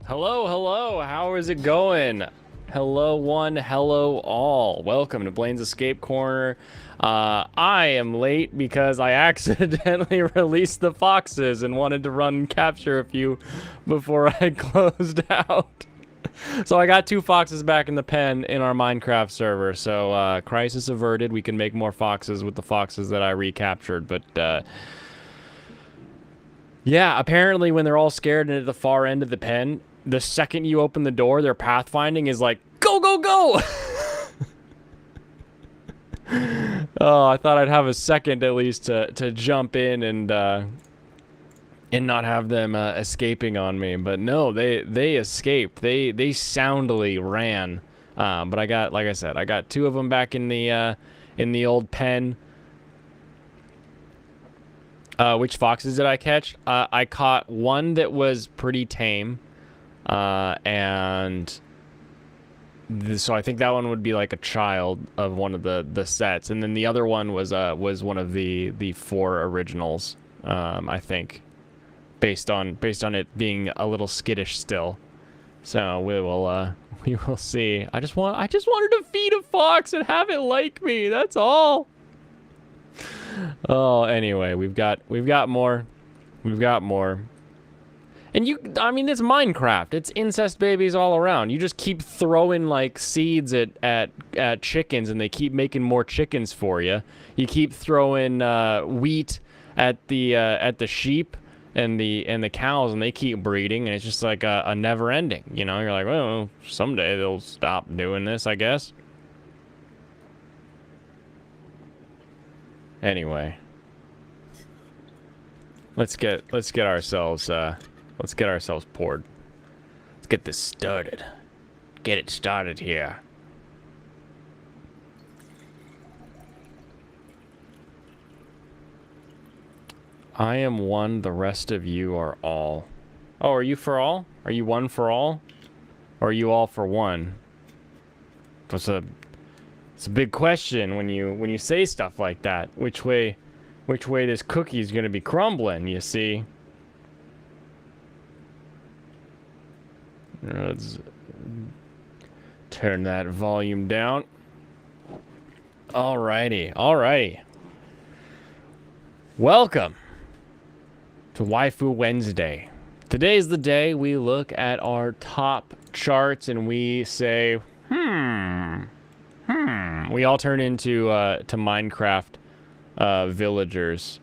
Hello, hello, how is it going? Hello, one, hello, all. Welcome to Blaine's Escape Corner. I am late because I accidentally released the foxes and wanted to run and capture a few before I closed out. So I got 2 foxes back in the pen in our Minecraft server. So, crisis averted. We can make more foxes with the foxes that I recaptured. But, yeah, apparently when they're all scared and at the far end of the pen, the second you open the door, their pathfinding is like, go, go, go! Oh, I thought I'd have a second at least to jump in and not have them escaping on me. But no, they escaped. They soundly ran. But I got, like I said, I got 2 of them back in the old pen. Which foxes did I catch? I caught one that was pretty tame. And so I think that one would be like a child of one of the sets, and then the other one was one of the 4 originals. I think, based on it being a little skittish still. So we will see. I just wanted to feed a fox and have it like me. That's all. Oh, anyway, we've got more. We've got more. And I mean, it's Minecraft. It's incest babies all around. You just keep throwing like seeds at chickens, and they keep making more chickens for you. You keep throwing wheat at the sheep and the cows, and they keep breeding, and it's just like a never ending. You know, you're like, well, someday they'll stop doing this, I guess. Anyway, let's get ourselves poured. Let's get this started. Get it started here. I am one, the rest of you are all. Oh, are you for all? Are you one for all? Or are you all for one? It's a big question when you say stuff like that. Which way this cookie is gonna be crumbling, you see? Let's turn that volume down. Alrighty. Welcome to Waifu Wednesday. Today's the day we look at our top charts and we say, We all turn into to Minecraft villagers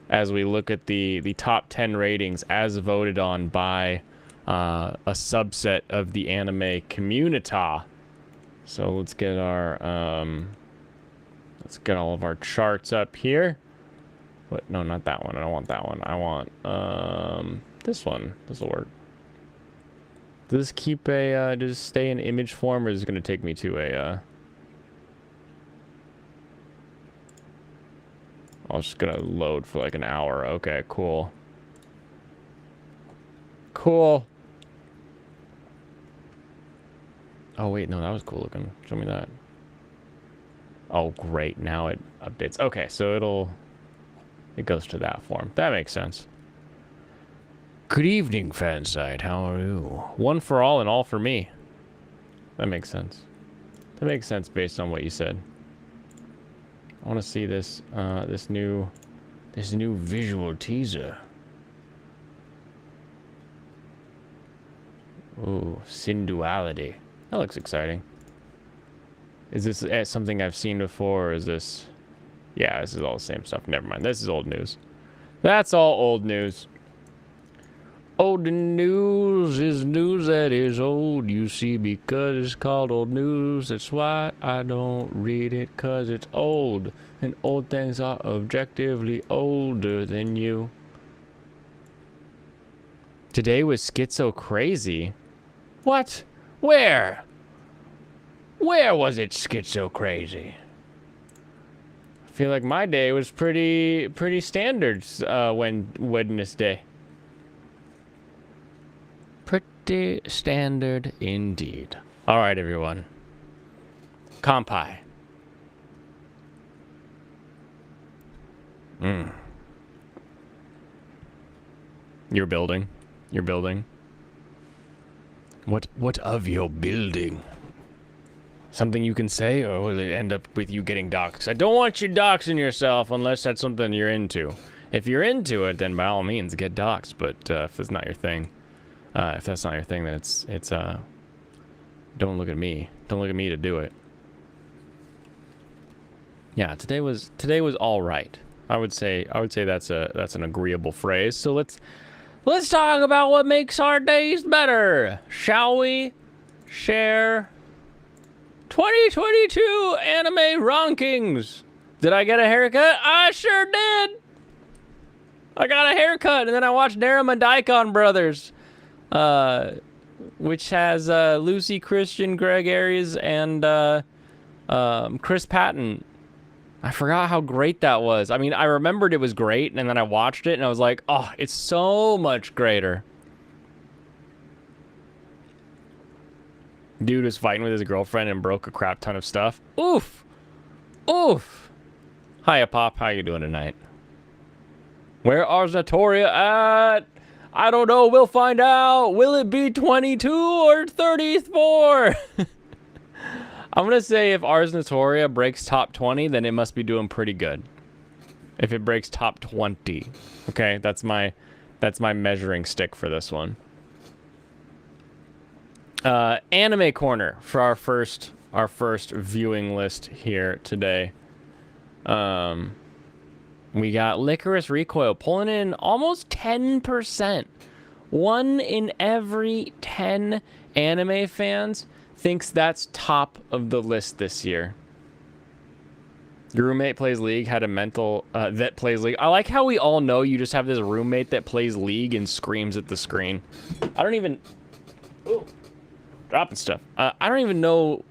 as we look at the top 10 ratings as voted on by a subset of the anime community. So let's get all of our charts up here. What? No, not that one. I don't want that one. I want this one. This will work. Does this keep does this stay in image form, or is it gonna take me to a I was just gonna load for like an hour. Okay, cool. Cool. Oh wait, no, that was cool looking. Show me that. Oh great, now it updates. Okay, so it goes to that form. That makes sense. Good evening, fansite. How are you? One for all and all for me. That makes sense. That makes sense based on what you said. I want to see this this new visual teaser. Ooh, Sinduality. That looks exciting. Is this something I've seen before, or is this... Yeah, this is all the same stuff. Never mind. This is old news. That's all old news. Old news is news that is old, you see, because it's called old news. That's why I don't read it, because it's old. And old things are objectively older than you. Today was schizo crazy. What? Where? Where was it schizo crazy? I feel like my day was pretty standard when Wednesday. Pretty standard indeed. All right, everyone. Kampai. You're building. What of your building? Something you can say, or will it end up with you getting doxxed? I don't want you doxing yourself unless that's something you're into. If you're into it, then by all means get doxed. But if it's not your thing, if that's not your thing, then it's don't look at me. Don't look at me to do it. Yeah, today was all right. I would say that's an agreeable phrase. So let's talk about what makes our days better, shall we? Share 2022 anime rankings. Did I get a haircut? I sure did. I got a haircut, and then I watched Darama Daikon Brothers, which has Lucy Christian, Greg Aries, and Chris Patton. I forgot how great that was. I mean, I remembered it was great, and then I watched it, and I was like, oh, it's so much greater. Dude was fighting with his girlfriend and broke a crap ton of stuff. Oof. Oof. Hiya, Pop. How you doing tonight? Where are Zatoria at? I don't know. We'll find out. Will it be 22 or 34? I'm going to say if Ars Notoria breaks top 20, then it must be doing pretty good. If it breaks top 20. Okay, that's my measuring stick for this one. Anime Corner for our first viewing list here today. We got Licorice Recoil pulling in almost 10%. 1 in every 10 anime fans thinks that's top of the list this year. Your roommate plays League, had a mental that plays League. I like how we all know you just have this roommate that plays League and screams at the screen. I don't even... Ooh, dropping stuff. I don't even know,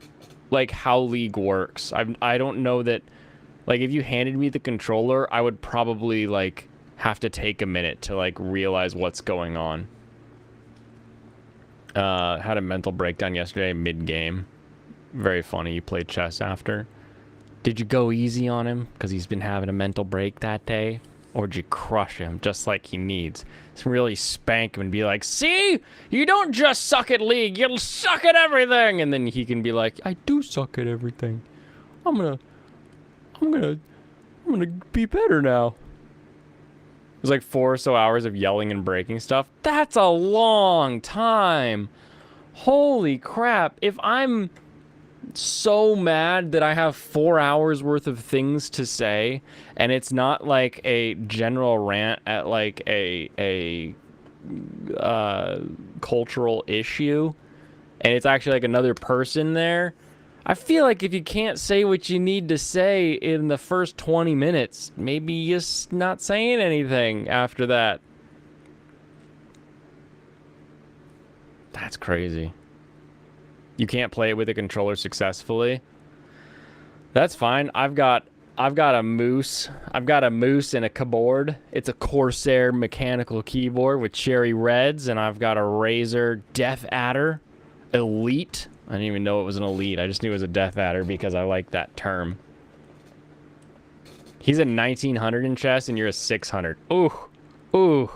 like, how League works. I don't know that... Like, if you handed me the controller, I would probably, like, have to take a minute to, like, realize what's going on. Had a mental breakdown yesterday mid-game. Very funny. You played chess after. Did you go easy on him because he's been having a mental break that day? Or did you crush him just like he needs? Just really spank him and be like, see? You don't just suck at League. You'll suck at everything. And then he can be like, I do suck at everything. I'm gonna be better now. It was like 4 or so hours of yelling and breaking stuff. That's a long time. Holy crap. If I'm so mad that I have 4 hours worth of things to say, and it's not like a general rant at like a cultural issue, and it's actually like another person there, I feel like if you can't say what you need to say in the first 20 minutes, maybe you're just not saying anything after that. That's crazy. You can't play it with a controller successfully. That's fine. I've got a moose. I've got a moose and a keyboard. It's a Corsair mechanical keyboard with cherry reds, and I've got a Razer Death Adder Elite. I didn't even know it was an Elite. I just knew it was a Death Adder because I like that term. He's a 1900 in chess, and you're a 600. Ooh. Ooh.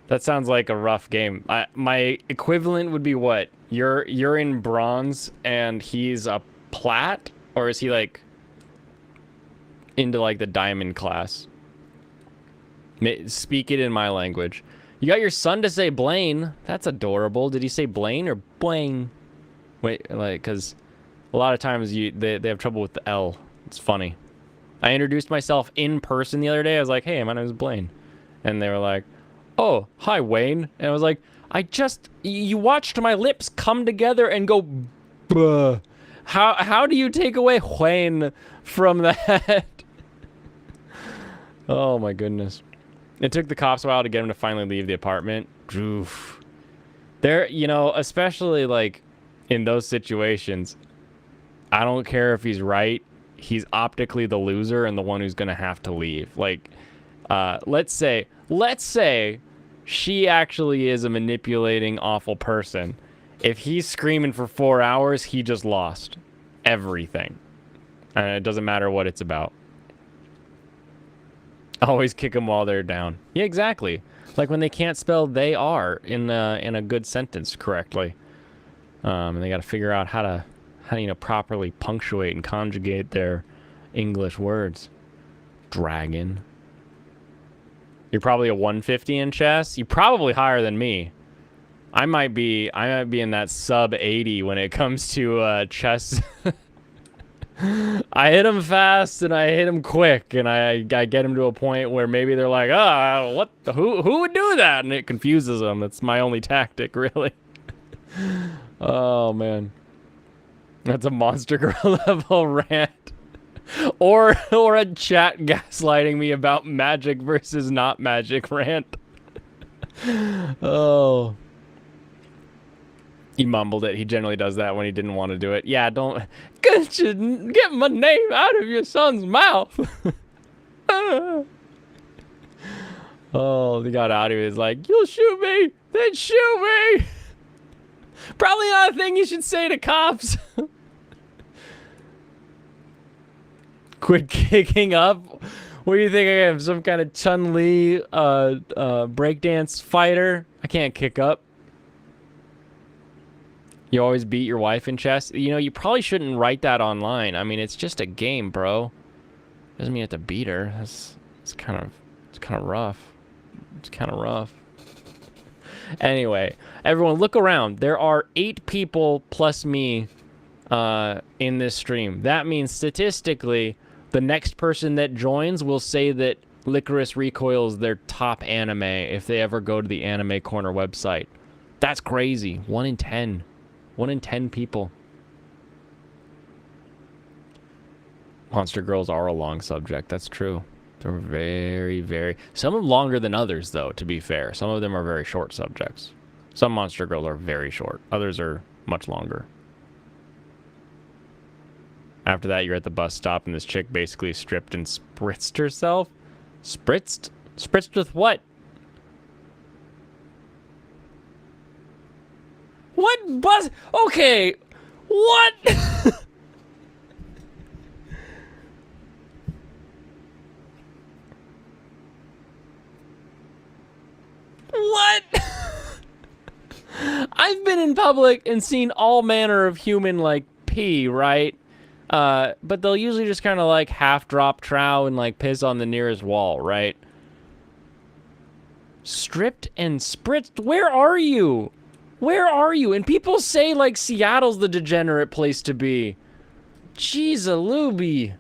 That sounds like a rough game. My equivalent would be what? You're in bronze, and he's a plat? Or is he, like, into, like, the diamond class? Speak it in my language. You got your son to say Blaine. That's adorable. Did he say Blaine or Blaine? Wait, like, because a lot of times they have trouble with the L. It's funny. I introduced myself in person the other day. I was like, hey, my name is Blaine. And they were like, oh, hi, Wayne. And I was like, you watched my lips come together and go, buh. How do you take away Wayne from that? Oh, my goodness. It took the cops a while to get him to finally leave the apartment. Oof. There, you know, especially, like, in those situations, I don't care if he's right. He's optically the loser and the one who's going to have to leave. Like, let's say she actually is a manipulating, awful person. If he's screaming for 4 hours, he just lost everything. And it doesn't matter what it's about. Always kick them while they're down. Yeah, exactly. Like when they can't spell they are in a good sentence correctly. And they got to figure out how to properly punctuate and conjugate their English words. Dragon. You're probably a 150 in chess. You're probably higher than me. I might be in that sub 80 when it comes to chess. I hit them fast and I hit them quick, and I get them to a point where maybe they're like, who would do that? And it confuses them. That's my only tactic, really. Oh man, that's a Monster Girl level rant. Or a chat gaslighting me about magic versus not magic rant. Oh. He mumbled it. He generally does that when he didn't want to do it. Yeah, don't get my name out of your son's mouth. Oh, he got out of it. He's like, you'll shoot me, then shoot me. Probably not a thing you should say to cops. Quit kicking up. What do you think I am? Some kind of Chun-Li breakdance fighter? I can't kick up. You always beat your wife in chess? You know, you probably shouldn't write that online. I mean, it's just a game, bro. Doesn't mean you have to beat her. It's kind of rough. It's kind of rough. Anyway, everyone look around. There are 8 people plus me in this stream. That means statistically, the next person that joins will say that Licorice Recoil is their top anime if they ever go to the Anime Corner website. That's crazy. 1 in 10. 1 in 10 people. Monster Girls are a long subject. That's true. They're very, very... Some of them longer than others, though, to be fair. Some of them are very short subjects. Some Monster Girls are very short. Others are much longer. After that, you're at the bus stop, and this chick basically stripped and spritzed herself. Spritzed? Spritzed with what? What bus? Okay. What? What? I've been in public and seen all manner of human, like, pee, right? But they'll usually just kind of, like, half drop trow and, like, piss on the nearest wall, right? Stripped and spritzed? Where are you? Where are you? And people say, like, Seattle's the degenerate place to be. Jeez, a looby.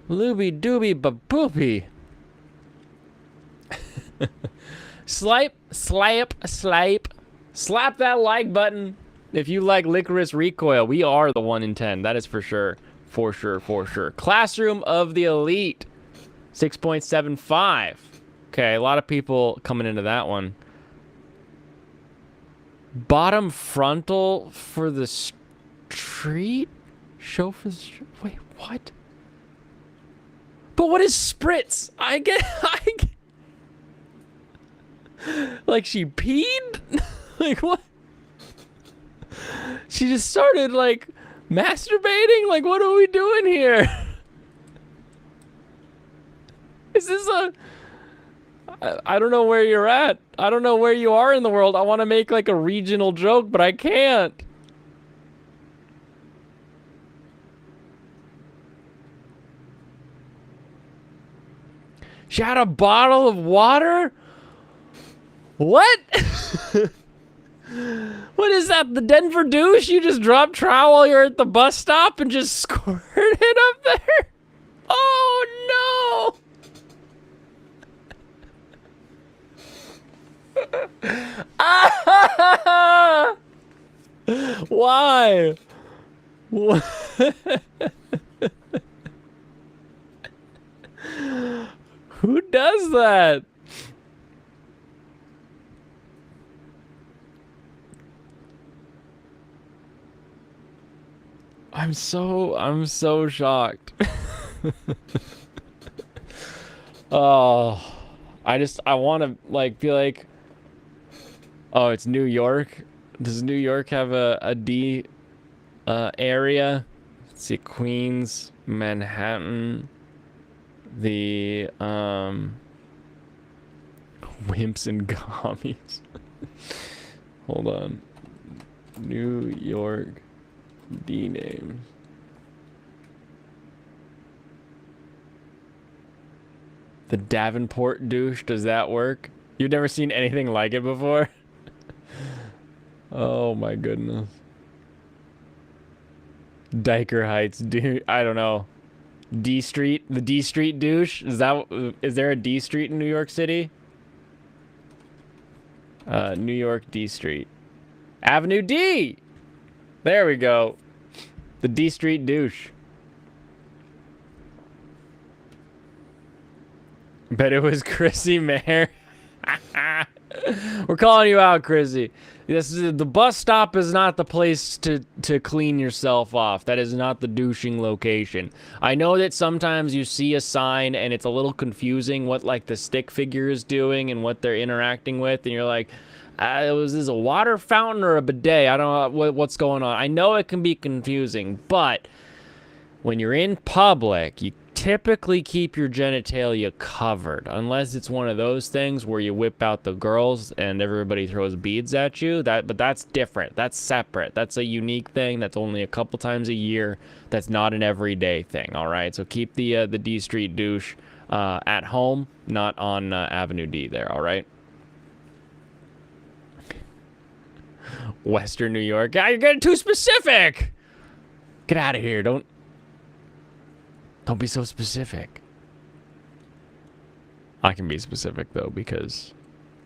Looby dooby baboopy. Slap that like button if you like Licorice Recoil. We are the 1 in 10. That is for sure. For sure, for sure. Classroom of the Elite. 6.75. Okay, a lot of people coming into that one. Bottom frontal for the street? Show for the street? Wait, what? But what is spritz? I get... Like she peed? Like what? She just started like masturbating? Like what are we doing here? Is this a... I don't know where you're at. I don't know where you are in the world. I want to make like a regional joke, but I can't. She had a bottle of water? What? What is that? The Denver douche? You just drop trow while you're at the bus stop and just squirt it up there? Oh no! Ah! Why? What? Who does that? I'm so shocked. Oh, I want to like be like, oh, it's New York. Does New York have a D area? Let's see, Queens, Manhattan, the Wimps and commies. Hold on. New York D names. The Davenport douche, does that work? You've never seen anything like it before? Oh my goodness. Diker Heights, dude. I don't know. D Street, the D Street douche. Is there a D Street in New York City? New York D Street. Avenue D. There we go. The D Street douche. Bet it was Chrissy Mayer. We're calling you out, Chrissy. The bus stop is not the place to clean yourself off. That is not the douching location. I know that sometimes you see a sign and it's a little confusing what like the stick figure is doing and what they're interacting with, and you're like, was this a water fountain or a bidet? I don't know what's going on. I know it can be confusing, but when you're in public, you typically keep your genitalia covered, unless it's one of those things where you whip out the girls and everybody throws beads at you. But that's different. That's separate. That's a unique thing. That's only a couple times a year. That's not an everyday thing. All right. So keep the D Street douche at home, not on Avenue D. There. All right. Western New York. Yeah, you're getting too specific. Get out of here. Don't be so specific. I can be specific though, because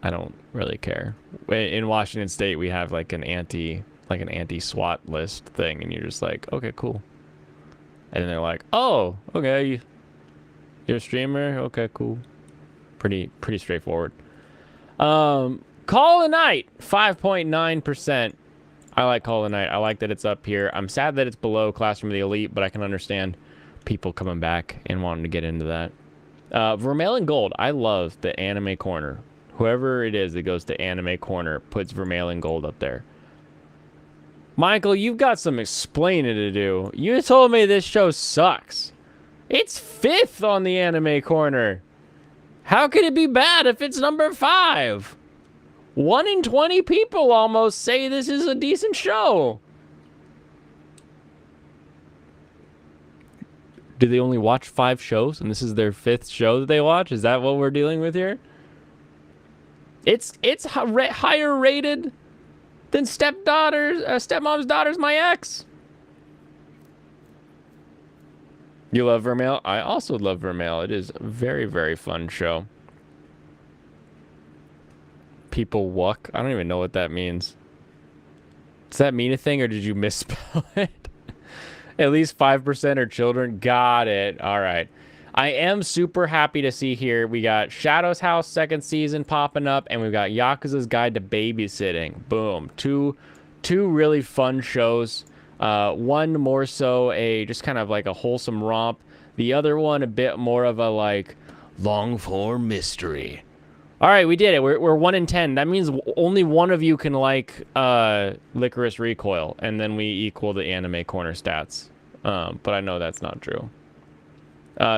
I don't really care. In Washington State, we have like an anti-SWAT list thing, and you're just like, okay, cool. And then they're like, oh, okay, you're a streamer, okay, cool. Pretty straightforward. Call a Night, 5.9%. I like Call a Night. I like that it's up here. I'm sad that it's below Classroom of the Elite, but I can understand people coming back and wanting to get into that. Vermalion Gold. I love the Anime Corner. Whoever it is that goes to Anime Corner puts Vermalion Gold up there. Michael, you've got some explaining to do. You told me this show sucks. It's 5th on the Anime Corner. How could it be bad if it's number 5? 1 in 20 people almost say this is a decent show. Do they only watch 5 shows and this is their 5th show that they watch? Is that what we're dealing with here? It's higher rated than Stepmom's Daughter's My Ex. You love Vermeil? I also love Vermeil. It is a very, very fun show. People wuck. I don't even know what that means. Does that mean a thing or did you misspell it? At least 5% are children. Got it. All right. I am super happy to see here. We got Shadow's House 2nd season popping up, and we've got Yakuza's Guide to Babysitting. Boom. Two really fun shows. One more so just kind of like a wholesome romp. The other one a bit more of a like long form mystery. All right, we did it. We're 1 in 10. That means only one of you can like Licorice Recoil, and then we equal the Anime Corner stats. But I know that's not true.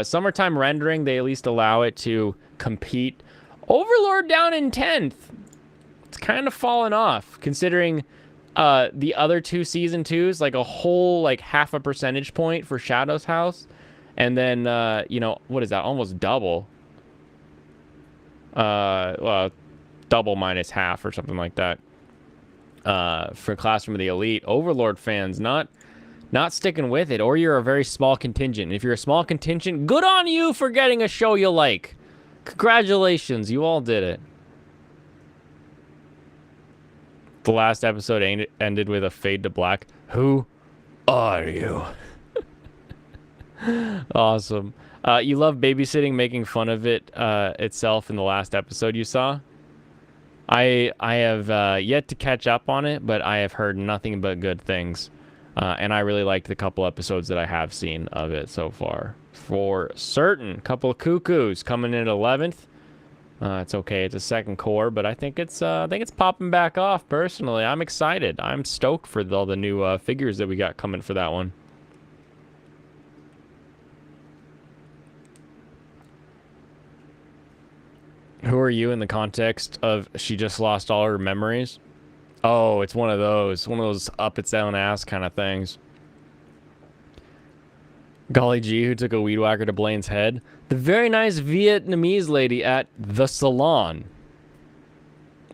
Summertime Rendering, they at least allow it to compete. Overlord down in 10th. It's kind of fallen off, considering the other 2 season 2s, like a whole like half a percentage point for Shadow's House, and then what is that? Almost double. Well, double minus half or something like that. For Classroom of the Elite, Overlord fans not sticking with it, or you're a very small contingent. And if you're a small contingent, good on you for getting a show you like. Congratulations, you all did it. The last episode ended with a fade to black. Who are you? Awesome. You love babysitting, making fun of it itself in the last episode you saw. I have yet to catch up on it, but I have heard nothing but good things. And I really liked the couple episodes that I have seen of it so far. For certain, couple of cuckoos coming in at 11th. It's okay. It's a 2nd core, but I think it's popping back off. Personally, I'm excited. I'm stoked for all the new figures that we got coming for that one. Who are you in the context of she just lost all her memories? Oh, it's one of those up its own ass kind of things. Golly gee, who took a weed whacker to Blaine's head? The very nice Vietnamese lady at the salon.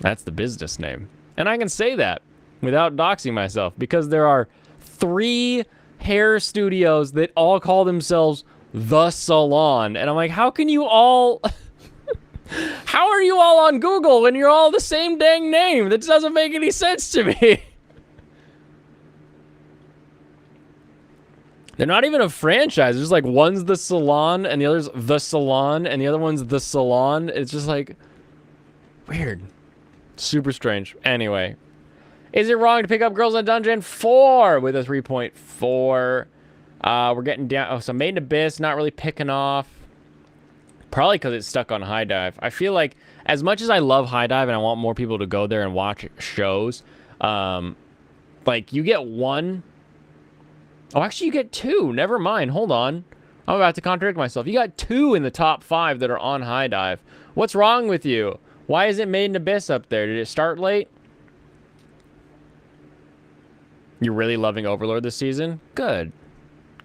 That's the business name. And I can say that without doxing myself because there are 3 hair studios that all call themselves the salon. And I'm like, how can you all... How are you all on Google when you're all the same dang name? That doesn't make any sense to me. They're not even a franchise. There's like one's the salon and the other's the salon and the other one's the salon. It's just like weird. Super strange. Anyway, is it wrong to pick up Girls in a Dungeon 4 with a 3.4? We're getting down. Oh, so Made in Abyss, not really picking off. Probably because it's stuck on High Dive. I feel like as much as I love High Dive and I want more people to go there and watch shows, like you get 1. Oh, actually you get 2. Never mind. Hold on. I'm about to contradict myself. You got 2 in the top 5 that are on High Dive. What's wrong with you? Why isn't Made in Abyss up there? Did it start late? You're really loving Overlord this season? Good.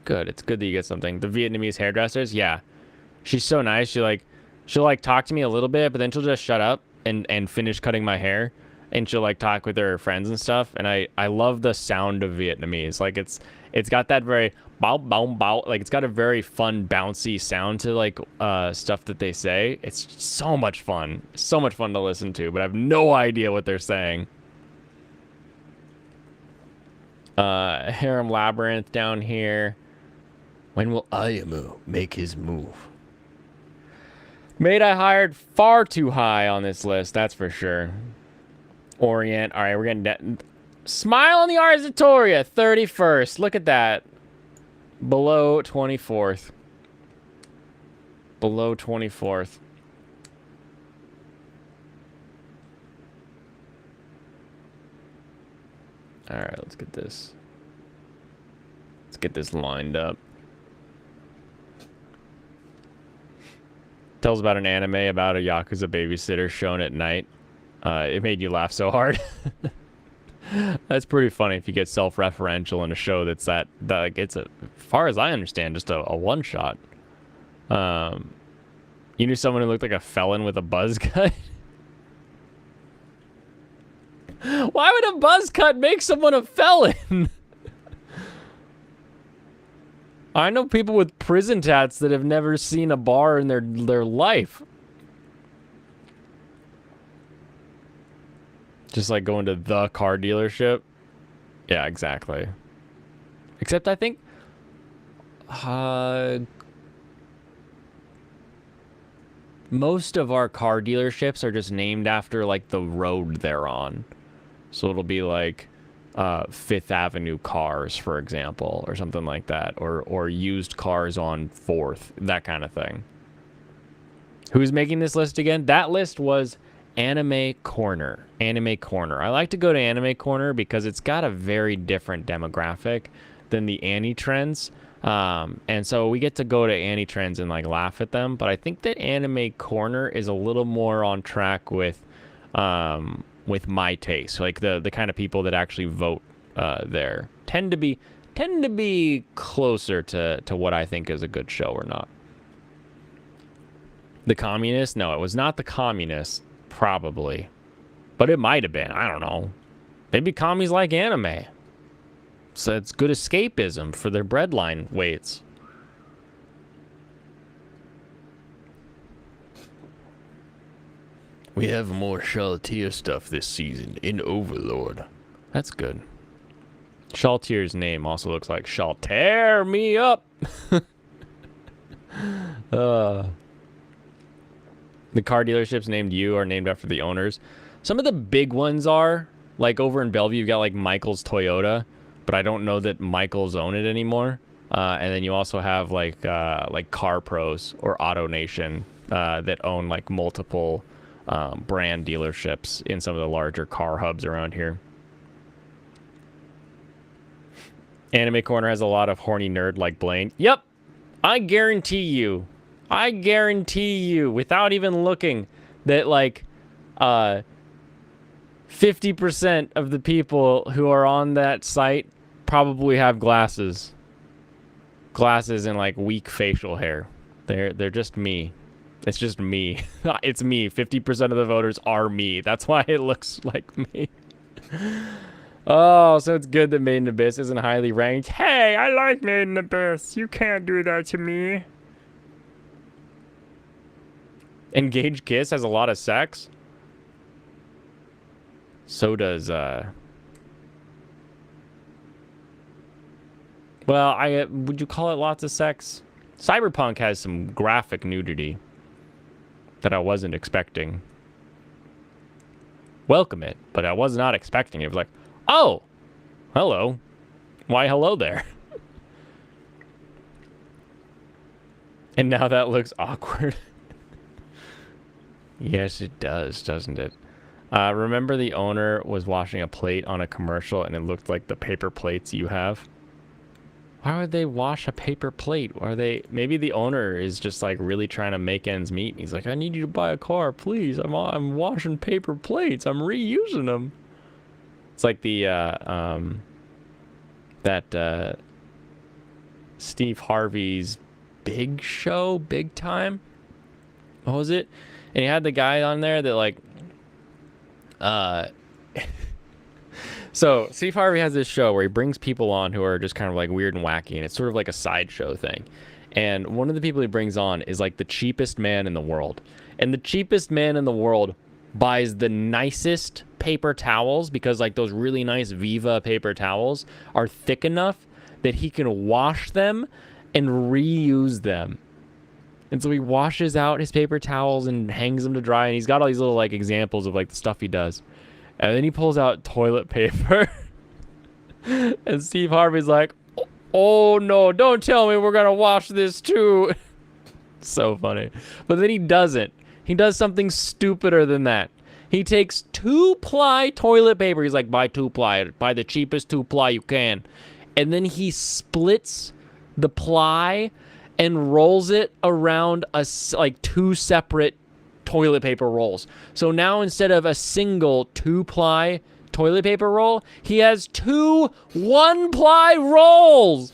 Good. It's good that you get something. The Vietnamese hairdressers? Yeah. She's so nice. She'll like talk to me a little bit, but then she'll just shut up and finish cutting my hair. And she'll like talk with her friends and stuff. And I love the sound of Vietnamese. Like it's got that very bow bow bow. Like it's got a very fun bouncy sound to like stuff that they say. It's so much fun. So much fun to listen to, but I have no idea what they're saying. Harem Labyrinth down here. When will Ayamu make his move? Made I hired far too high on this list, that's for sure. Orient. All right, we're getting Smile on the Arzatoria, 31st. Look at that. Below 24th. Below 24th. All right, let's get this. Let's get this lined up. Tells about an anime about a Yakuza babysitter shown at night. It made you laugh so hard. That's pretty funny if you get self-referential in a show that's that like it's as far as I understand, just a one-shot. You knew someone who looked like a felon with a buzz cut? Why would a buzz cut make someone a felon? I know people with prison tats that have never seen a bar in their life. Just like going to the car dealership. Yeah, exactly. Except I think most of our car dealerships are just named after like the road they're on. So it'll be like Fifth Avenue Cars, for example, or something like that, or used cars on 4th, that kind of thing. Who's making this list again? That list was Anime Corner. Anime Corner. I like to go to Anime Corner because it's got a very different demographic than the Annie Trends. And so we get to go to Annie Trends and like laugh at them. But I think that Anime Corner is a little more on track with my taste. Like the kind of people that actually vote there tend to be closer to what I think is a good show or not. The Communist? No, it was not the Communist. Probably. But it might have been. I don't know. Maybe commies like anime. So it's good escapism for their breadline weights. We have more Shaltier stuff this season in Overlord. That's good. Shaltier's name also looks like Shall Tear Me Up. The car dealerships named you are named after the owners. Some of the big ones are, like over in Bellevue, you've got like Michael's Toyota, but I don't know that Michael's own it anymore. And then you also have like Car Pros or Auto Nation that own like multiple brand dealerships in some of the larger car hubs around here. Anime Corner has a lot of horny nerd like Blaine. Yep, I guarantee you, without even looking, that like 50% of the people who are on that site probably have glasses and like weak facial hair. They're just me. It's just me. It's me. 50% of the voters are me. That's why it looks like me. Oh, so it's good that Made in Abyss isn't highly ranked. Hey, I like Made in Abyss. You can't do that to me. Engaged Kiss has a lot of sex. So does, well, would you call it lots of sex? Cyberpunk has some graphic nudity that I wasn't expecting. Welcome it, but I was not expecting it. It was like, oh, hello. Why, hello there. And now that looks awkward. Yes, it does, doesn't it? Remember the owner was washing a plate on a commercial and it looked like the paper plates you have? Why would they wash a paper plate? Maybe the owner is just like really trying to make ends meet. He's like, I need you to buy a car, please. I'm washing paper plates. I'm reusing them. It's like the, Steve Harvey's Big Time. What was it? And he had the guy on there that like, so Steve Harvey has this show where he brings people on who are just kind of like weird and wacky, and it's sort of like a sideshow thing. And one of the people he brings on is like the cheapest man in the world. And the cheapest man in the world buys the nicest paper towels because like those really nice Viva paper towels are thick enough that he can wash them and reuse them. And so he washes out his paper towels and hangs them to dry. And he's got all these little like examples of like the stuff he does. And then he pulls out toilet paper. And Steve Harvey's like, oh no, don't tell me we're going to wash this too. So funny. But then he doesn't. He does something stupider than that. He takes 2-ply toilet paper. He's like, buy 2-ply. Buy the cheapest 2-ply you can. And then he splits the ply and rolls it around like 2 separate toilet paper rolls. So now instead of a single 2-ply toilet paper roll, he has 2 1-ply rolls.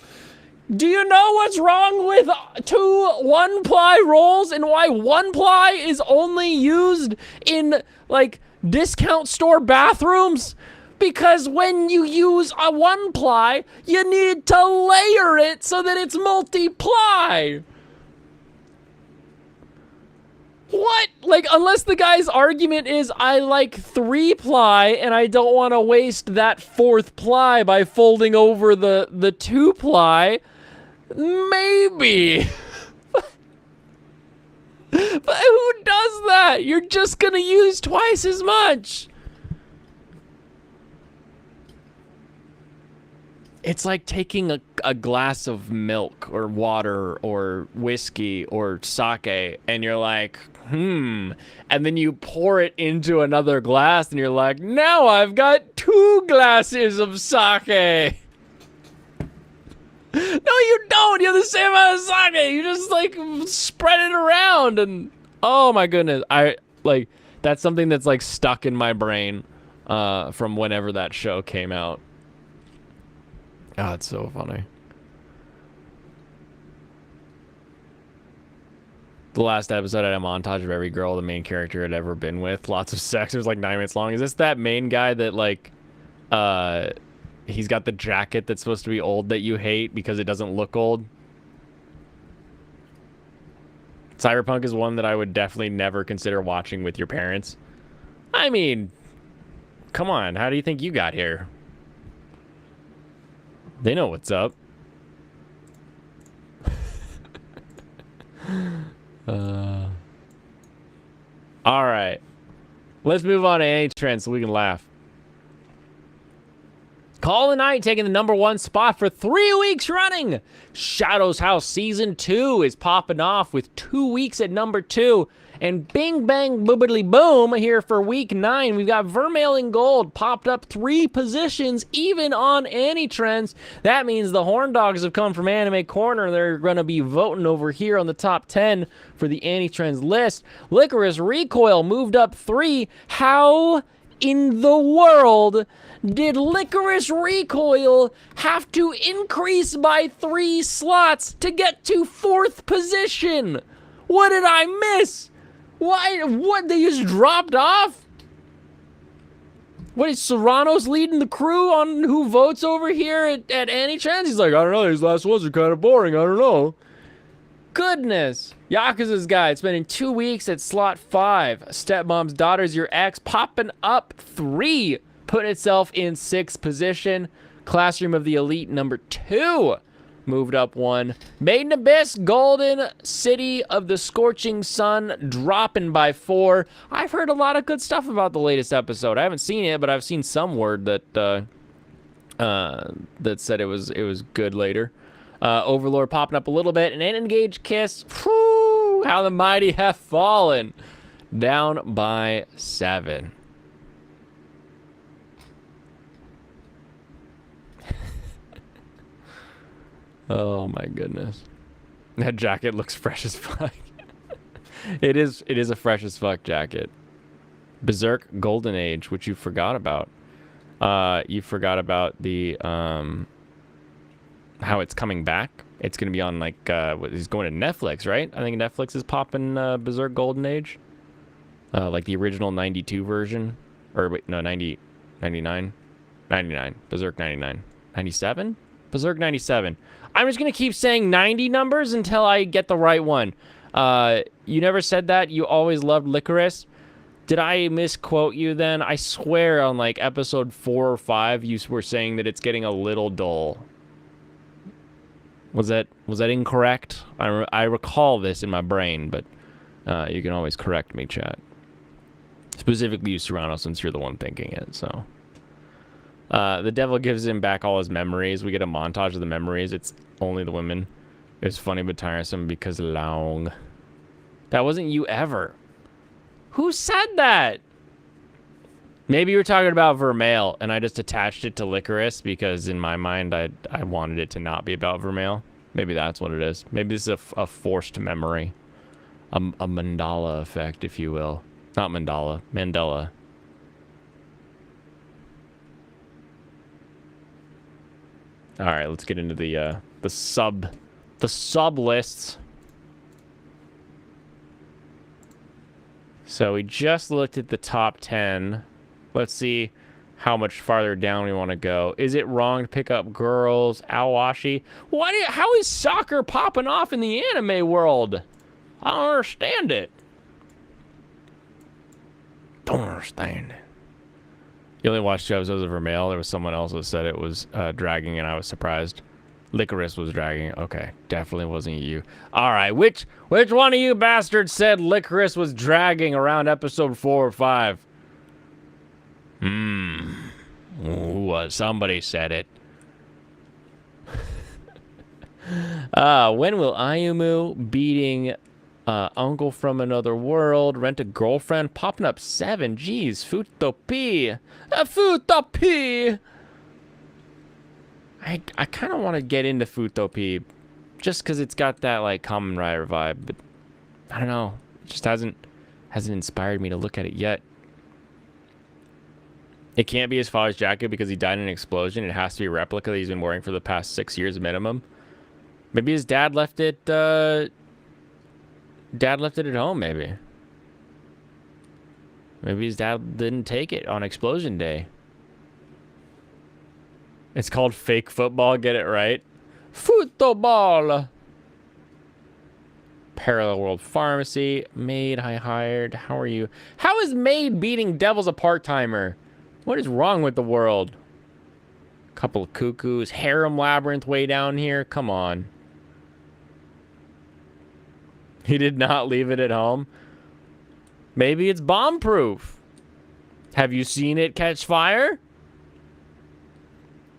Do you know what's wrong with 2 1-ply rolls and why 1-ply is only used in like discount store bathrooms? Because when you use a 1-ply, you need to layer it so that it's multi-ply. What? Like, unless the guy's argument is, I like 3-ply and I don't want to waste that 4th ply by folding over the 2-ply, maybe. But who does that? You're just gonna use twice as much. It's like taking a glass of milk or water or whiskey or sake and you're like, and then you pour it into another glass and you're like, now I've got 2 glasses of sake. No, you don't. You have the same amount of sake. You just like spread it around and oh my goodness. That's something that's like stuck in my brain from whenever that show came out. God, it's so funny. The last episode had a montage of every girl the main character had ever been with. Lots of sex. It was like 9 minutes long. Is this that main guy that like, he's got the jacket that's supposed to be old that you hate because it doesn't look old? Cyberpunk is one that I would definitely never consider watching with your parents. I mean, come on. How do you think you got here? They know what's up. All right. Let's move on to any trend so we can laugh. Call of the Night taking the #1 spot for 3 weeks running. Shadow's House Season 2 is popping off with 2 weeks at #2. And bing, bang, boobity boom here for week 9. We've got Vermailing Gold popped up 3 positions, even on Trends. That means the Horn Dogs have come from Anime Corner. They're going to be voting over here on the top 10 for the Trends list. Licorice Recoil moved up 3. How in the world did Licorice Recoil have to increase by 3 slots to get to 4th position? What did I miss? Why? What? They just dropped off? What is Serrano's leading the crew on who votes over here at Trends? He's like, I don't know, these last ones are kind of boring, I don't know. Goodness. Yakuza's guy, it's been in 2 weeks at slot 5. Stepmom's Daughter's Your Ex popping up 3, putting itself in 6th position. Classroom of the Elite number 2 moved up 1. Maiden Abyss, Golden City of the Scorching Sun dropping by 4. I've heard a lot of good stuff about the latest episode. I haven't seen it, but I've seen some word that that said it was good later. Overlord popping up a little bit, and Engage Kiss. Whew, how the mighty have fallen. Down by 7. Oh my goodness. That jacket looks fresh as fuck. It is a fresh as fuck jacket. Berserk Golden Age, which you forgot about. You forgot about the how it's coming back. It's gonna be on like he's going to Netflix, right? I think Netflix is popping Berserk Golden Age. Like the original 92 version. Or wait, no, 90, 99. 99. Berserk 99. 97? Berserk 97. I'm just going to keep saying 90 numbers until I get the right one. You never said that. You always loved Licorice. Did I misquote you then? I swear on like episode 4 or 5, you were saying that it's getting a little dull. Was that incorrect? I recall this in my brain, but you can always correct me, chat. Specifically you, Serrano, since you're the one thinking it, so... the devil gives him back all his memories. We get a montage of the memories. It's only the women. It's funny but tiresome because long. That wasn't you ever. Who said that? Maybe you were talking about Vermeil, and I just attached it to Licorice because in my mind I wanted it to not be about Vermeil. Maybe that's what it is. Maybe this is a forced memory. A mandala effect, if you will. Not mandala. Mandela. All right, let's get into the sub lists. So we just looked at the top 10. Let's see how much farther down we want to go. Is it wrong to pick up girls? Awashi? How is soccer popping off in the anime world? I don't understand it. Don't understand it. You only watched 2 episodes of Vermeil. There was someone else that said it was dragging, and I was surprised. Licorice was dragging. Okay, definitely wasn't you. All right, which one of you bastards said Licorice was dragging around episode 4 or 5? Who was? Somebody said it. When will Ayumu beating Uncle from Another World, Rent a Girlfriend, popping up 7. Jeez, Futopi. Futopi! I kind of want to get into Futopi just because it's got that, like, Kamen Rider vibe, but I don't know. It just hasn't inspired me to look at it yet. It can't be his father's jacket because he died in an explosion. It has to be a replica that he's been wearing for the past 6 years minimum. Maybe his dad left it, at home, maybe. Maybe his dad didn't take it on Explosion Day. It's called fake football, get it right? Football! Parallel World Pharmacy. Maid I hired. How are you? How is Maid beating Devil's a part-timer? What is wrong with the world? Couple of cuckoos. Harem Labyrinth way down here. Come on. He did not leave it at home. Maybe it's bomb-proof. Have you seen it catch fire?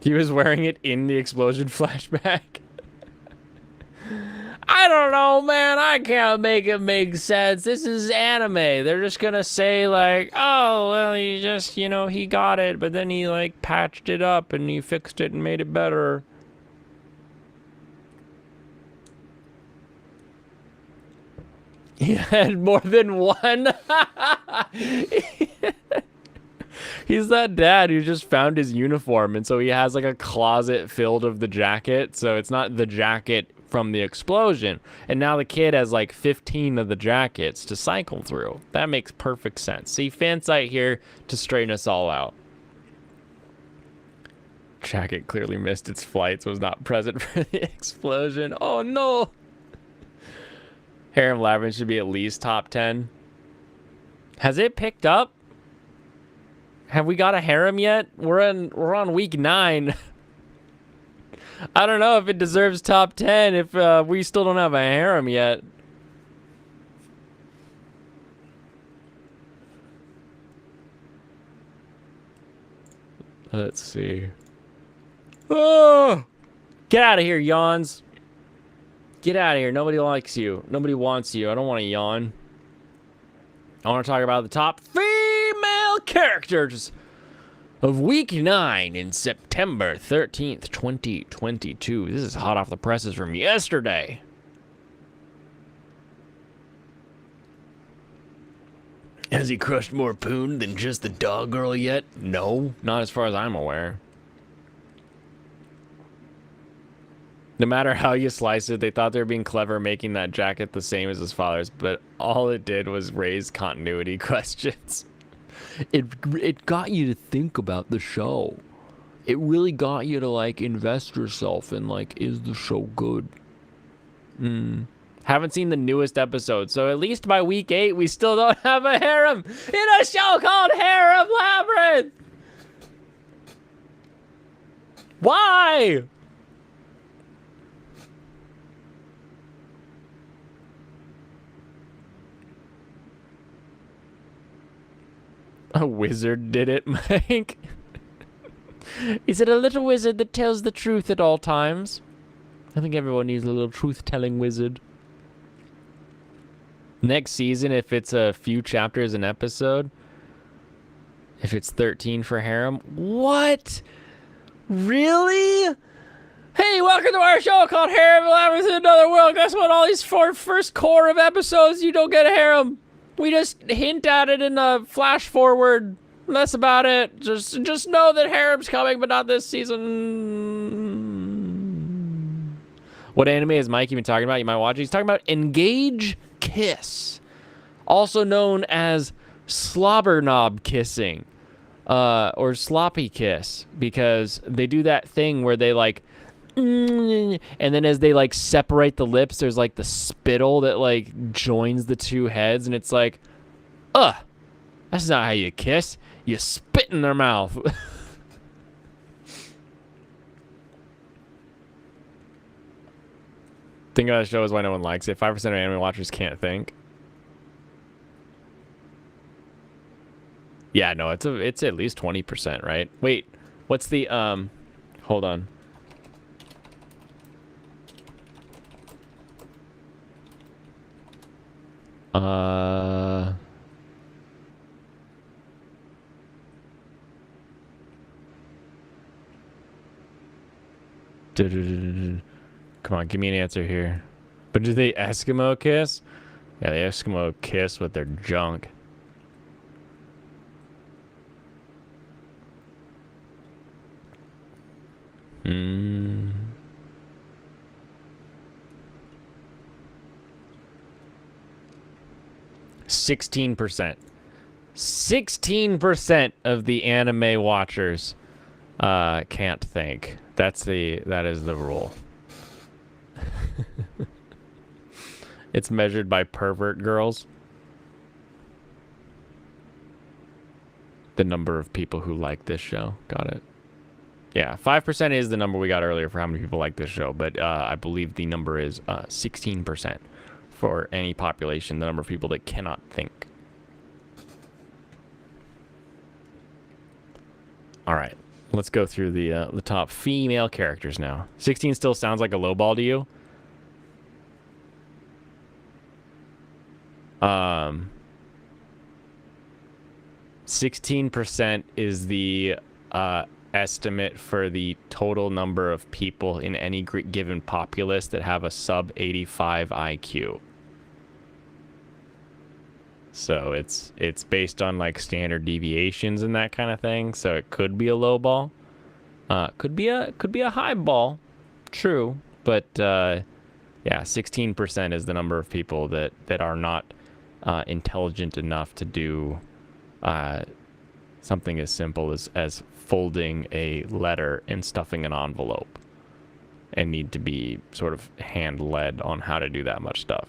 He was wearing it in the explosion flashback. I don't don't know, man. I can't make it make sense. This is anime. They're just gonna say, like, oh, well, he just, you know, he got it, but then he, like, patched it up and he fixed it and made it better. He had more than one. He's that dad who just found his uniform, and so he has like a closet filled of the jacket. So it's not the jacket from the explosion. And now the kid has like 15 of the jackets to cycle through. That makes perfect sense. See, Fansite here to straighten us all out. Jacket clearly missed its flights, was not present for the explosion. Oh no! Harem Labyrinth should be at least top 10. Has it picked up? Have we got a harem yet? We're on week 9. I don't know if it deserves top 10 if we still don't have a harem yet. Let's see. Oh! Get out of here, yawns. Get out of here. Nobody likes you. Nobody wants you. I don't want to yawn. I want to talk about the top female characters of week 9 in September 13th, 2022. This is hot off the presses from yesterday. Has he crushed more poon than just the dog girl yet? No, not as far as I'm aware. No matter how you slice it, they thought they were being clever making that jacket the same as his father's, but all it did was raise continuity questions. It got you to think about the show. It really got you to, like, invest yourself in, like, is the show good? Haven't seen the newest episode, so at least by week 8, we still don't have a harem in a show called Harem Labyrinth! Why? A wizard did it, Mike. Is it a little wizard that tells the truth at all times? I think everyone needs a little truth-telling wizard. Next season, if it's a few chapters an episode, if it's 13 for harem, what? Really? Hey, welcome to our show called Harem Labyrinth in Another World. Guess what? All these first core of episodes, you don't get a harem. We just hint at it in a flash forward. That's about it. Just know that harem's coming, but not this season. What anime is Mike even talking about? You might watch it. He's talking about Engage Kiss, also known as slobber knob kissing, or sloppy kiss, because they do that thing where they like, and then as they like separate the lips, there's like the spittle that like joins the two heads, and it's like, that's not how you kiss. You spit in their mouth. Think about the show is why no one likes it. 5% of anime watchers can't think. Yeah, no, it's at least 20%, right? Wait, what's the hold on. Come on, give me an answer here. But do they Eskimo kiss? Yeah, they Eskimo kiss with their junk. Hmm. 16%. 16% of the anime watchers can't think. That is the rule. It's measured by pervert girls. The number of people who like this show. Got it. Yeah, 5% is the number we got earlier for how many people like this show, but I believe the number is 16% for any population, the number of people that cannot think. All right, let's go through the top female characters now. 16 still sounds like a low ball to you? Um, 16% is the estimate for the total number of people in any given populace that have a sub 85 IQ. So it's based on like standard deviations and that kind of thing. So it could be a low ball, could be a high ball, true. But yeah, 16% is the number of people that are not intelligent enough to do something as simple as folding a letter and stuffing an envelope, and need to be sort of hand led on how to do that much stuff.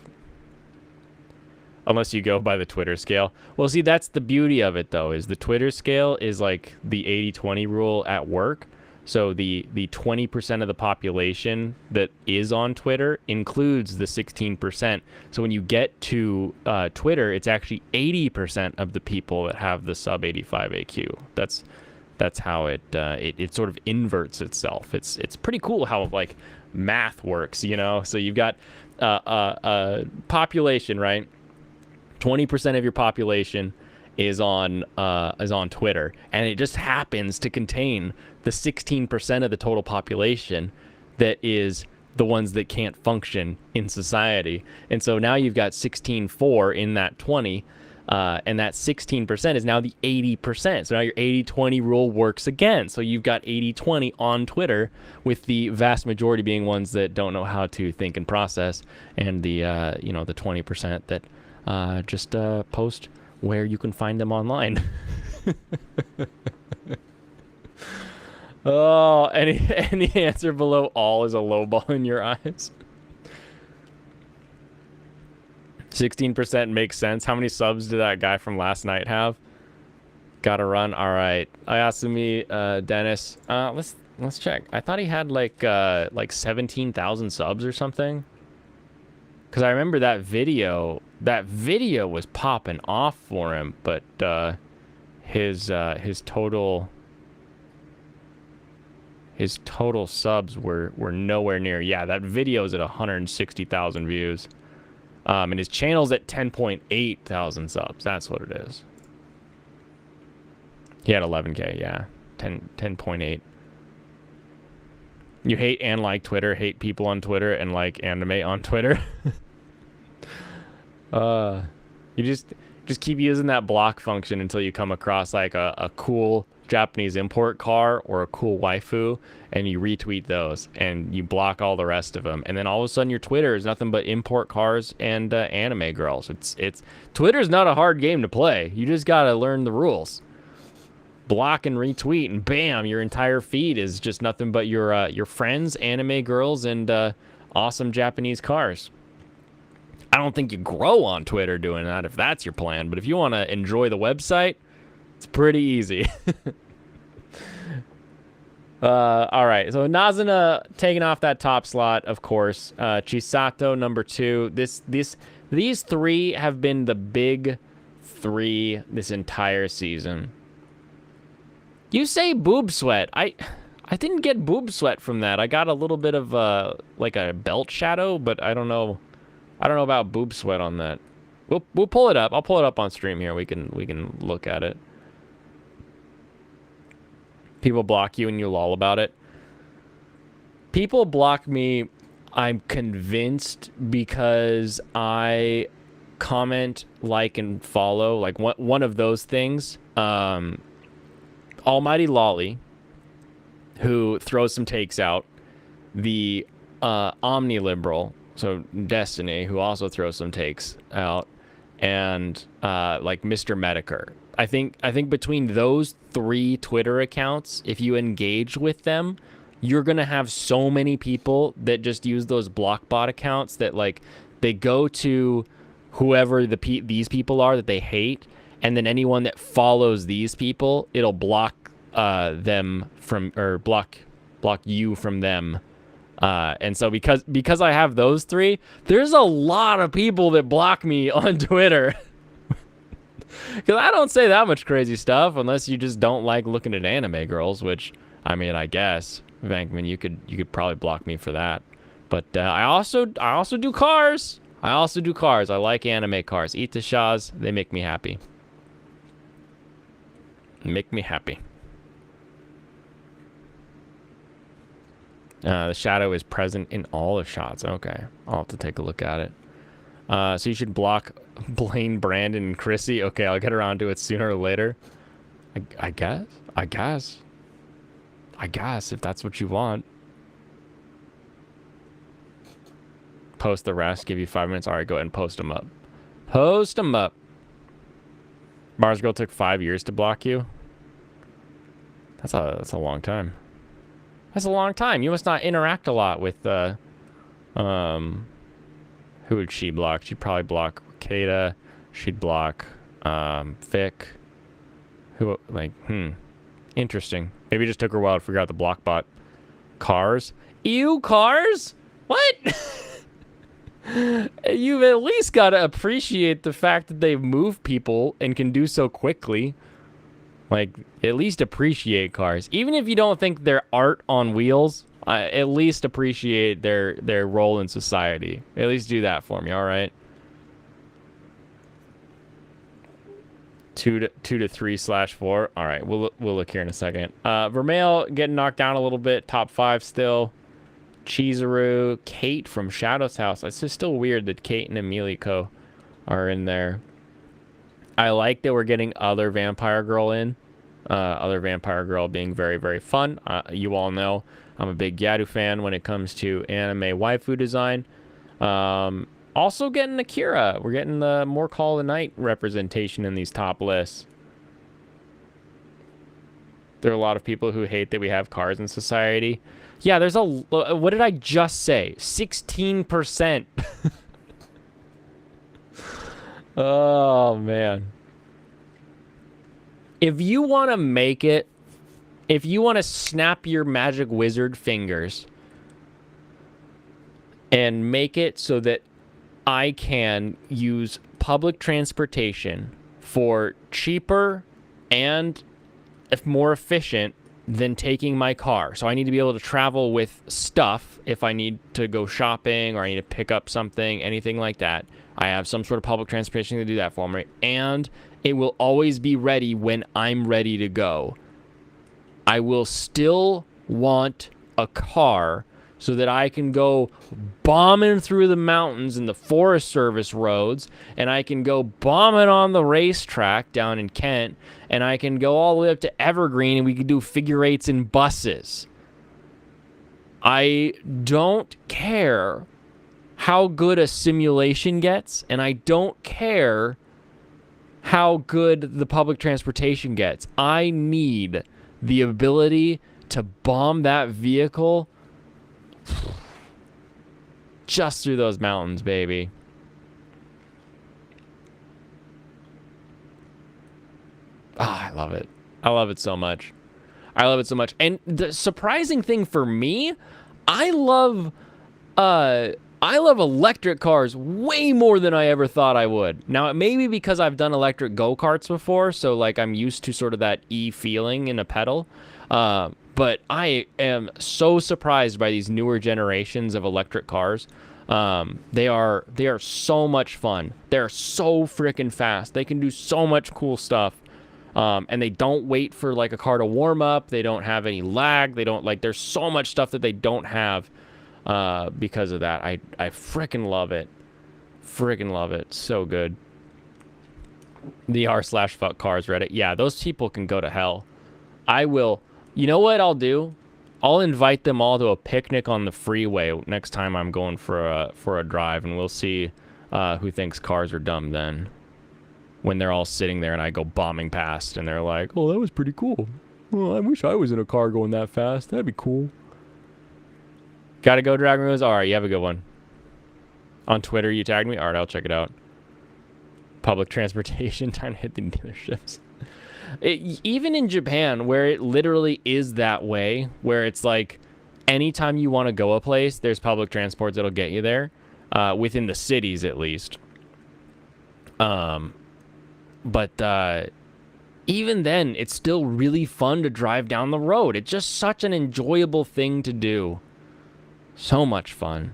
Unless you go by the Twitter scale. Well, see, that's the beauty of it, though, is the Twitter scale is like the 80-20 rule at work. So the 20% of the population that is on Twitter includes the 16%. So when you get to Twitter, it's actually 80% of the people that have the sub 85 AQ. That's how it sort of inverts itself. It's pretty cool how like math works, you know. So you've got population, right? 20% of your population is on Twitter, and it just happens to contain the 16% of the total population that is the ones that can't function in society. And so now you've got 16.4 in that 20, and that 16% is now the 80%. So now your 80-20 rule works again. So you've got 80-20 on Twitter, with the vast majority being ones that don't know how to think and process, and the the 20% that just post where you can find them online. Oh, any answer below all is a low ball in your eyes. 16% makes sense. How many subs did that guy from last night have? Gotta run. All right, Ayasumi, Dennis. Let's check. I thought he had like 17,000 subs or something. Because I remember that video was popping off for him, but his total subs were nowhere near. Yeah, that video is at 160,000 views, and his channel's at 10.8 thousand subs. That's what it is. He had 11K. Yeah, 10.8. You hate and like Twitter, hate people on Twitter, and like anime on Twitter. You just keep using that block function until you come across like a cool Japanese import car or a cool waifu, and you retweet those, and you block all the rest of them, and then all of a sudden your Twitter is nothing but import cars and anime girls. It's Twitter's not a hard game to play. You just gotta learn the rules. Block and retweet, and bam, your entire feed is just nothing but your friends, anime girls, and awesome Japanese cars. I don't think you grow on Twitter doing that if that's your plan, but if you want to enjoy the website, it's pretty easy. All right, so Nazuna taking off that top slot, of course. Chisato number 2. These three have been the big three this entire season. You say boob sweat. I didn't get boob sweat from that. I got a little bit of like a belt shadow, but I don't know about boob sweat on that. We'll pull it up. I'll pull it up on stream here. We can look at it. People block you and you lol about it. People block me, I'm convinced, because I comment, like, and follow, like one of those things. Almighty Lolly, who throws some takes out. The Omniliberal, so Destiny, who also throws some takes out. And like Mr. Medicare. I think between those three Twitter accounts, if you engage with them, you're gonna have so many people that just use those block bot accounts that like they go to whoever these people are that they hate, and then anyone that follows these people, it'll block them from, or block you from them. And so because I have those three, there's a lot of people that block me on Twitter. Because I don't say that much crazy stuff unless you just don't like looking at anime girls, which, I mean, I guess, Vankman, you could probably block me for that. But I also do cars. I also do cars. I like anime cars. Eat the Shahs. They make me happy. Make me happy. The shadow is present in all the shots. Okay. I'll have to take a look at it. So you should block Blaine, Brandon, and Chrissy. Okay, I'll get around to it sooner or later. I guess. I guess, if that's what you want. Post the rest. Give you 5 minutes. All right, go ahead and post them up. Post them up. Mars Girl took 5 years to block you. That's a long time. That's a long time. You must not interact a lot with who would she block? She'd probably block Kata. She'd block Vic. Who interesting. Maybe it just took her a while to figure out the block bot. Cars? Ew, cars? What? You've at least got to appreciate the fact that they move people and can do so quickly. Like, at least appreciate cars. Even if you don't think they're art on wheels, at least appreciate their role in society. At least do that for me, all right? 2 to 3/4. All right, we'll look here in a second. Vermeil getting knocked down a little bit. Top 5 still. Chizuru, Kate from Shadow's house. It's just still weird that Kate and Emilico are in there. I like that we're getting other Vampire Girl in. Other Vampire Girl being very, very fun. You all know I'm a big Yadu fan when it comes to anime waifu design. Also getting Akira. We're getting the more Call of the Night representation in these top lists. There are a lot of people who hate that we have cars in society. Yeah, there's a... What did I just say? 16%. Oh, man. If you want to make it... If you want to snap your magic wizard fingers and make it so that I can use public transportation for cheaper and more efficient than taking my car. So I need to be able to travel with stuff if I need to go shopping or I need to pick up something, anything like that. I have some sort of public transportation to do that for me. And it will always be ready when I'm ready to go. I will still want a car so that I can go bombing through the mountains and the Forest Service roads, and I can go bombing on the racetrack down in Kent, and I can go all the way up to Evergreen, and we can do figure eights in buses. I don't care how good a simulation gets, and I don't care how good the public transportation gets. I need the ability to bomb that vehicle just through those mountains, baby. Ah, I love it. I love it so much. I love it so much. And the surprising thing for me, I love electric cars way more than I ever thought I would. Now, it may be because I've done electric go-karts before, so like I'm used to sort of that E feeling in a pedal. But I am so surprised by these newer generations of electric cars. They are so much fun. They're so freaking fast. They can do so much cool stuff. And they don't wait for like a car to warm up. They don't have any lag. They don't there's so much stuff that they don't have because of that. I freaking love it. Freaking love it. So good. The r/fuck cars Reddit. Yeah, those people can go to hell. I will. You know what I'll do? I'll invite them all to a picnic on the freeway next time I'm going for a drive, and we'll see who thinks cars are dumb then. When they're all sitting there and I go bombing past, and they're like, "Oh, that was pretty cool. Well, I wish I was in a car going that fast. That'd be cool." Gotta go, Dragon Rose? All right, you have a good one. On Twitter, you tagged me? All right, I'll check it out. Public transportation, time to hit the dealerships. Even in Japan, where it literally is that way, where it's like anytime you want to go a place, there's public transport that'll get you there, within the cities at least. But even then, it's still really fun to drive down the road. It's just such an enjoyable thing to do. So much fun.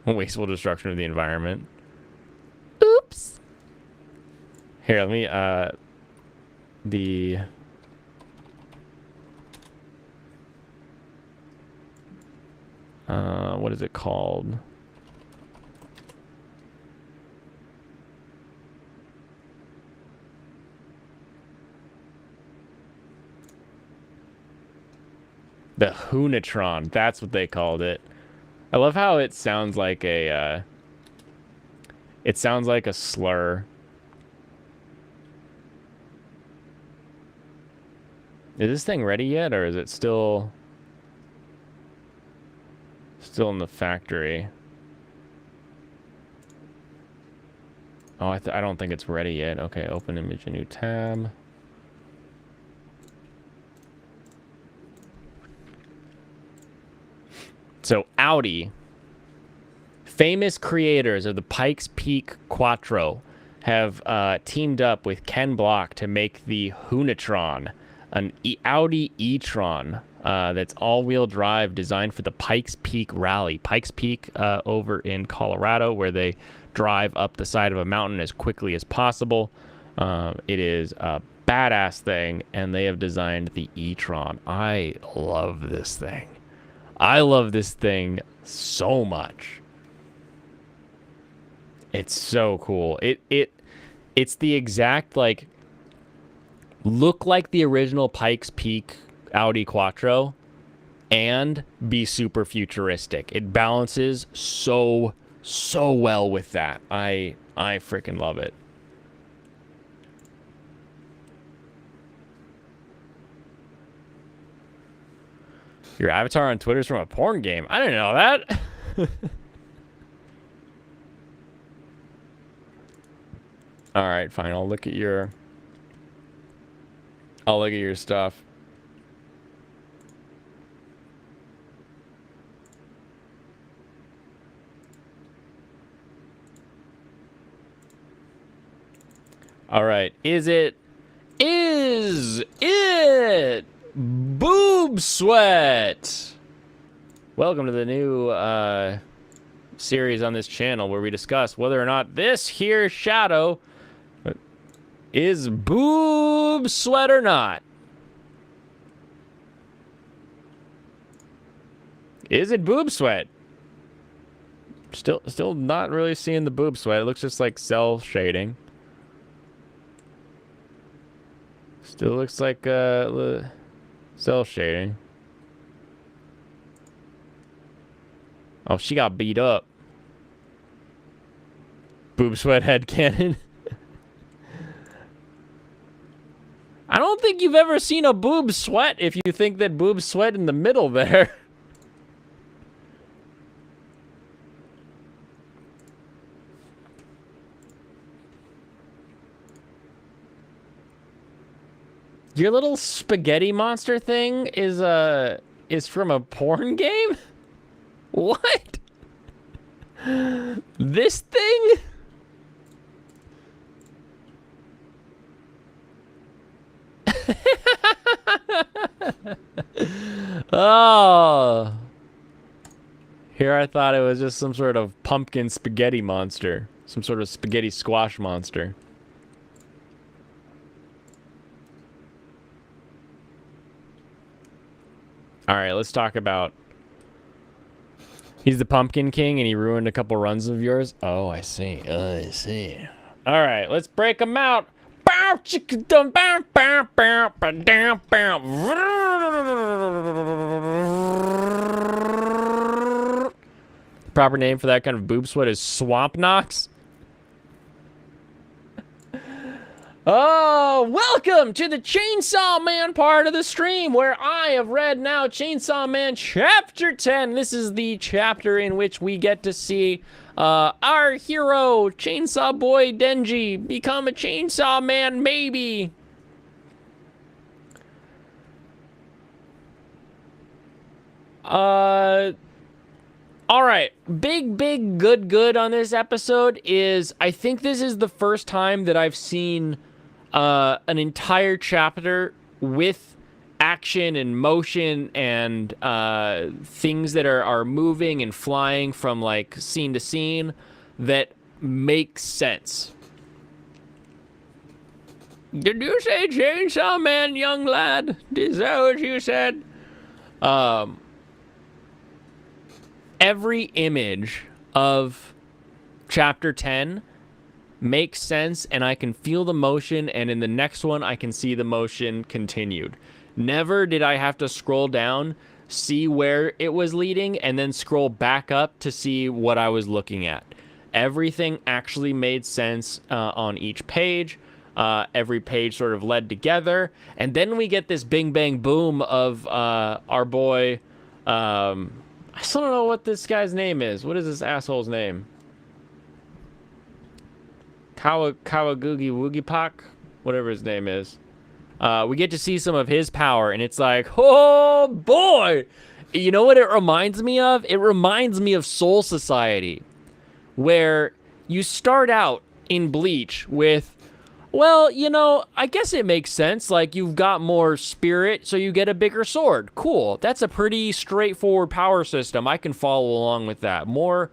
Wasteful destruction of the environment. Oops. Here, let me, what is it called? The Hunatron. That's what they called it. I love how it sounds like a, it sounds like a slur. Is this thing ready yet, or is it still in the factory? Oh, I don't think it's ready yet. Okay, open image, a new tab. So Audi, famous creators of the Pikes Peak Quattro, have teamed up with Ken Block to make the Hunatron, an Audi e-tron that's all-wheel drive, designed for the Pikes Peak Rally. Pikes Peak over in Colorado, where they drive up the side of a mountain as quickly as possible. It is a badass thing, and they have designed the e-tron. I love this thing. I love this thing so much. It's so cool. It's the exact, like, look like the original Pikes Peak Audi Quattro and be super futuristic. It balances so well with that. I freaking love it. Your avatar on Twitter is from a porn game. I didn't know that. All right, fine. I'll look at your stuff. All right. Is it Boob Sweat? Welcome to the new series on this channel where we discuss whether or not this here shadow is boob sweat or not. Is it boob sweat? Still not really seeing the boob sweat. It looks just like cell shading. Still looks like cell shading. Oh, she got beat up. Boob sweat head cannon. I don't think you've ever seen a boob sweat if you think that boob sweat in the middle there. Your little spaghetti monster thing is from a porn game? What? This thing? Oh. Here I thought it was just some sort of pumpkin spaghetti monster. Some sort of spaghetti squash monster. Alright, let's talk about... He's the Pumpkin King and he ruined a couple runs of yours? Oh, I see. I see. Alright, let's break them out. Proper name for that kind of boob sweat is Swamp Knox. Oh, welcome to the Chainsaw Man part of the stream, where I have read now Chainsaw Man Chapter 10. This is the chapter in which we get to see our hero, Chainsaw Boy Denji, become a Chainsaw Man, maybe. All right, big good on this episode is I think this is the first time that I've seen an entire chapter with action and motion and things that are moving and flying from like scene to scene that make sense. Did you say Chainsaw Man, young lad? Is that what you said? Every image of chapter 10 makes sense, and I can feel the motion, and in the next one I can see the motion continued. Never did I have to scroll down, see where it was leading, and then scroll back up to see what I was looking at. Everything actually made sense on each page. Every page sort of led together, and then we get this bing bang boom of our boy. I still don't know what this guy's name is. What is this asshole's name? Kawagugi Woogie whatever his name is. We get to see some of his power, and it's like, oh boy! You know what it reminds me of? It reminds me of Soul Society, where you start out in Bleach with, well, you know, I guess it makes sense. Like, you've got more spirit, so you get a bigger sword. Cool. That's a pretty straightforward power system. I can follow along with that. More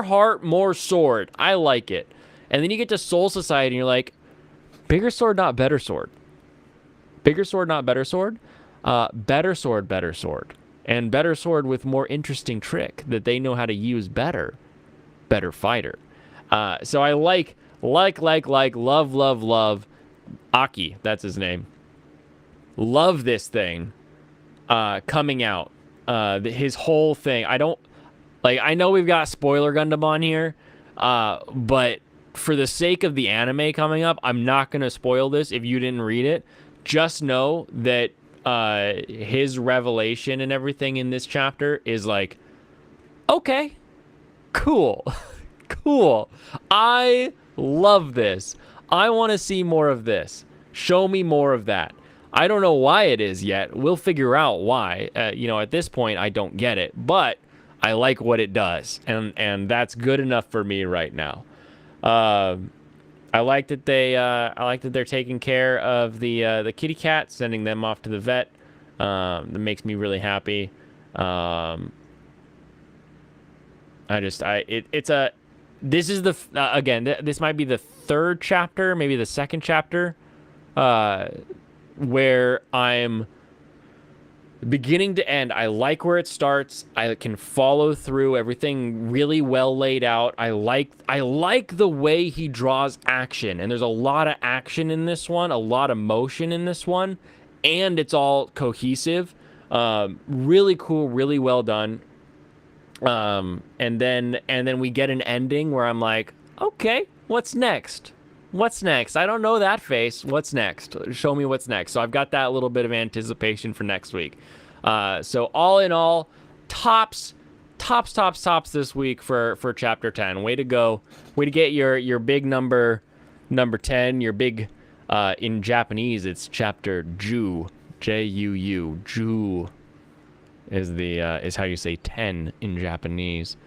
heart, more sword. I like it. And then you get to Soul Society, and you're like, bigger sword, not better sword. Bigger sword, not better sword. Better sword, better sword. And better sword with more interesting trick that they know how to use better. Better fighter. So I like, love, Aki, that's his name. Love this thing coming out. His whole thing. I know we've got Spoiler Gundam on here, but for the sake of the anime coming up, I'm not going to spoil this if you didn't read it. Just know that his revelation and everything in this chapter is like, okay, cool. Cool. I love this. I want to see more of this. Show me more of that. I don't know why it is yet. We'll figure out why. At this point, I don't get it, but I like what it does, and that's good enough for me right now. I like that they're taking care of the kitty cat, sending them off to the vet. That makes me really happy. This is this might be the third chapter, maybe the second chapter, where I'm beginning to end. I like where it starts. I can follow through everything really well laid out. I like the way he draws action, and there's a lot of action in this one, a lot of motion in this one, and it's all cohesive. Really cool, really well done. And then we get an ending where I'm like, okay, what's next? What's next? I don't know that face. What's next? Show me what's next. So I've got that little bit of anticipation for next week. So all in all, tops this week for chapter 10. Way to go. Way to get your big number 10, your big, in Japanese, it's chapter Ju, J-U-U, Ju is how you say 10 in Japanese.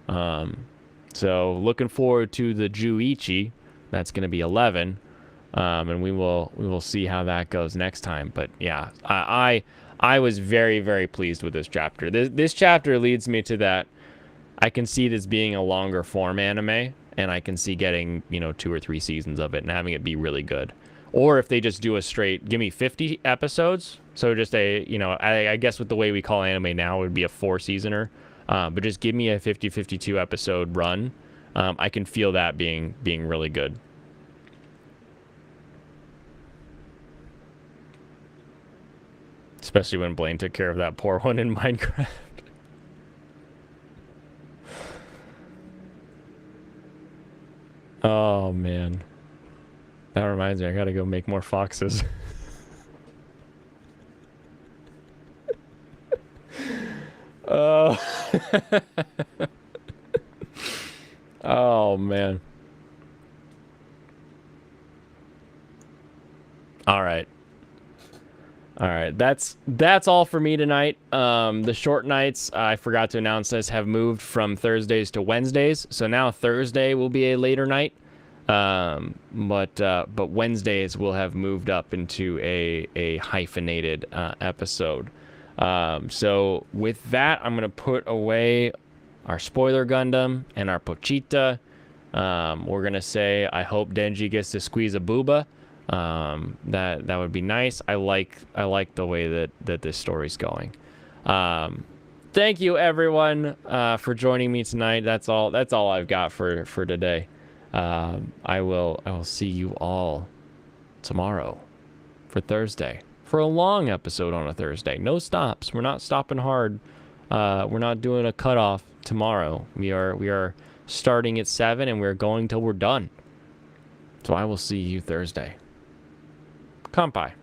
So looking forward to the Juichi. That's going to be 11. And we will see how that goes next time. But yeah, I was very, very pleased with this chapter. This chapter leads me to that. I can see this being a longer form anime, and I can see getting, 2 or 3 seasons of it and having it be really good. Or if they just do a straight, give me 50 episodes. So just I guess with the way we call anime now, it would be a 4-seasoner. But just give me a 50-52 episode run. I can feel that being really good. Especially when Blaine took care of that poor one in Minecraft. Oh, man. That reminds me, I gotta go make more foxes. Oh. Oh, man. All right. That's all for me tonight. The short nights, I forgot to announce this, have moved from Thursdays to Wednesdays. So now Thursday will be a later night. But Wednesdays will have moved up into a hyphenated episode. So with that, I'm gonna put away our spoiler Gundam and our Pochita. We're gonna say I hope Denji gets to squeeze a booba. That would be nice. I like the way that this story's going. Thank you everyone for joining me tonight. That's all I've got for today. I will see you all tomorrow for Thursday, for a long episode on a Thursday. No stops. We're not stopping hard. We're not doing a cutoff tomorrow. We are starting at 7 and we're going till we're done. So I will see you Thursday. Kampai.